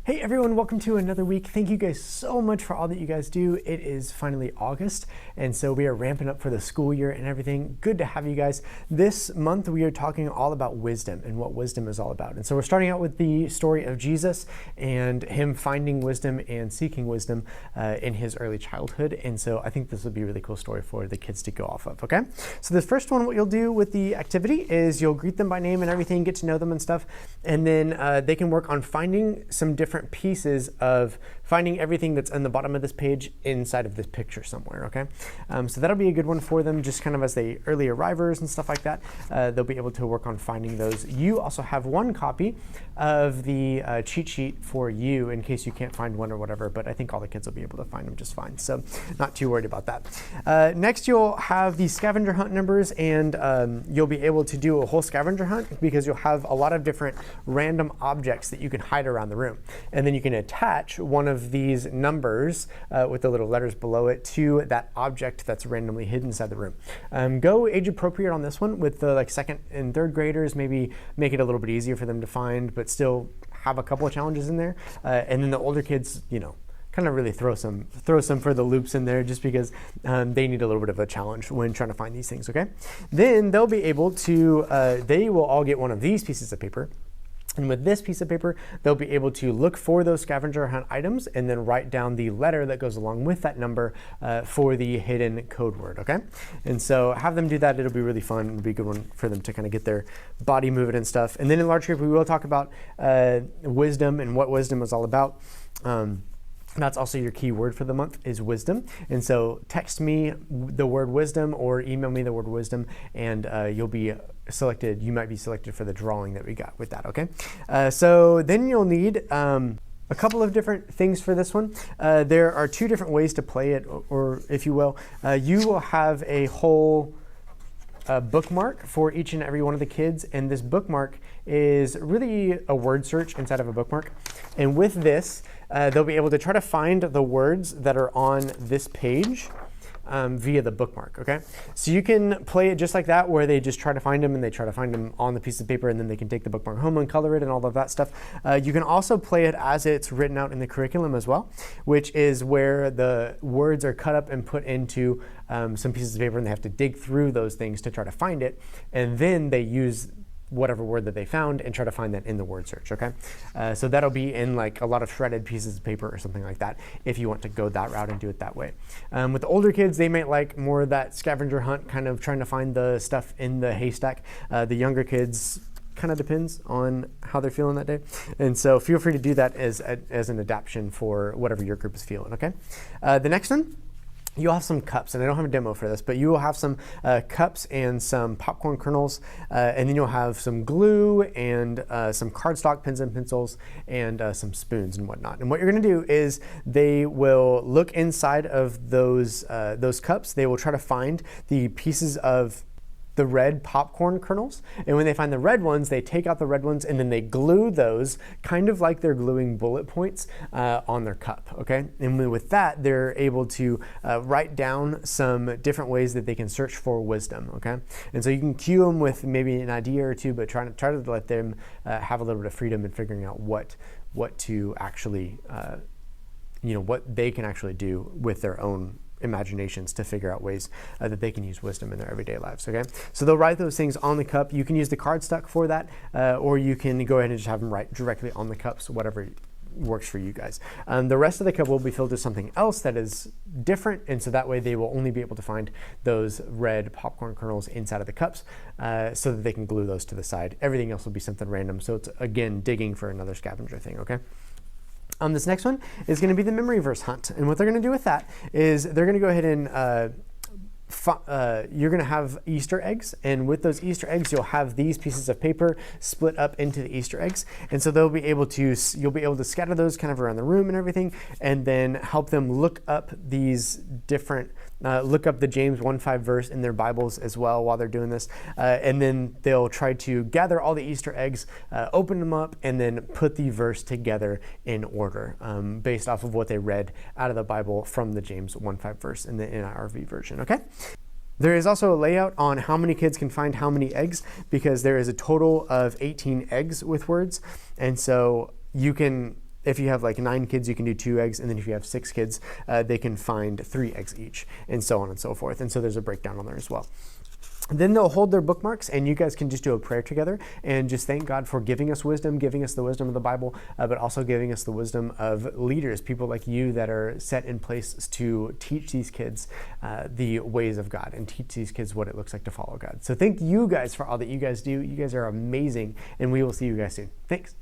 Hey everyone, welcome to another week. Thank you guys so much for all that you guys do. It is finally August, and so we are ramping up for the school year and everything. Good to have you guys. This month we are talking all about wisdom and what wisdom is all about. And so we're starting out with the story of Jesus and him finding wisdom and seeking wisdom in his early childhood. And so I think this will be a really cool story for the kids to go off of, okay? So the first one, what you'll do with the activity is you'll greet them by name and everything, get to know them and stuff, and then they can work on finding some different pieces of finding everything that's on the bottom of this page inside of this picture somewhere, okay? So that'll be a good one for them, just kind of as they early arrivers and stuff like that. They'll be able to work on finding those. You also have one copy of the cheat sheet for you in case you can't find one or whatever, but I think all the kids will be able to find them just fine, so not too worried about that. Next, you'll have the scavenger hunt numbers, and you'll be able to do a whole scavenger hunt because you'll have a lot of different random objects that you can hide around the room. And then you can attach one of these numbers with the little letters below it to that object that's randomly hidden inside the room. Go age appropriate on this one with the second and third graders, maybe make it a little bit easier for them to find, but still have a couple of challenges in there. And then the older kids, kind of really throw some for the loops in there just because they need a little bit of a challenge when trying to find these things, okay? Then they'll be able to, they will all get one of these pieces of paper. And with this piece of paper, they'll be able to look for those scavenger hunt items and then write down the letter that goes along with that number for the hidden code word, okay? And so have them do that. It'll be really fun. It'll be a good one for them to kind of get their body moving and stuff. And then in large group, we will talk about wisdom and what wisdom is all about. That's also your key word for the month is wisdom. And so text me the word wisdom or email me the word wisdom, and you'll be selected. You might be selected for the drawing that we got with that, okay? So then you'll need a couple of different things for this one. There are two different ways to play it, or if you will. You will have a whole bookmark for each and every one of the kids, and this bookmark is really a word search inside of a bookmark. And with this, they'll be able to try to find the words that are on this page via the bookmark, okay? So you can play it just like that, where they just try to find them and they try to find them on the piece of paper, and then they can take the bookmark home and color it and all of that stuff. You can also play it as it's written out in the curriculum as well, which is where the words are cut up and put into some pieces of paper, and they have to dig through those things to try to find it, and then they use whatever word that they found and try to find that in the word search, okay? So that'll be in a lot of shredded pieces of paper or something like that if you want to go that route and do it that way. With the older kids, they might like more of that scavenger hunt, kind of trying to find the stuff in the haystack. The younger kids, kind of depends on how they're feeling that day. And so feel free to do that as an adaptation for whatever your group is feeling, okay? The next one, you'll have some cups, and I don't have a demo for this, but you will have some cups and some popcorn kernels, and then you'll have some glue and some cardstock, pens and pencils, and some spoons and whatnot. And what you're going to do is they will look inside of those cups. They will try to find the pieces of the red popcorn kernels, and when they find the red ones, they take out the red ones and then they glue those, kind of like they're gluing bullet points on their cup, okay? And with that, they're able to write down some different ways that they can search for wisdom, okay? And so you can cue them with maybe an idea or two, but try to let them have a little bit of freedom in figuring out what to actually, what they can actually do with their own imaginations to figure out ways that they can use wisdom in their everyday lives, okay? So they'll write those things on the cup. You can use the cardstock for that, or you can go ahead and just have them write directly on the cups, whatever works for you guys. The rest of the cup will be filled with something else that is different, and so that way they will only be able to find those red popcorn kernels inside of the cups so that they can glue those to the side. Everything else will be something random, so it's, again, digging for another scavenger thing, okay? This next one is going to be the memory verse hunt. And what they're going to do with that is they're going to go ahead and you're going to have Easter eggs, and with those Easter eggs, you'll have these pieces of paper split up into the Easter eggs, and so you'll be able to scatter those kind of around the room and everything, and then help them look up these different look up the James 1:5 verse in their Bibles as well while they're doing this, and then they'll try to gather all the Easter eggs, open them up, and then put the verse together in order based off of what they read out of the Bible from the James 1:5 verse in the NIRV version, okay? There is also a layout on how many kids can find how many eggs, because there is a total of 18 eggs with words, and so you can if you have like 9 kids, you can do 2 eggs, and then if you have 6 kids, they can find 3 eggs each, and so on and so forth. And so there's a breakdown on there as well. Then they'll hold their bookmarks, and you guys can just do a prayer together and just thank God for giving us wisdom, giving us the wisdom of the Bible, but also giving us the wisdom of leaders, people like you that are set in place to teach these kids the ways of God and teach these kids what it looks like to follow God. So thank you guys for all that you guys do. You guys are amazing, and we will see you guys soon. Thanks.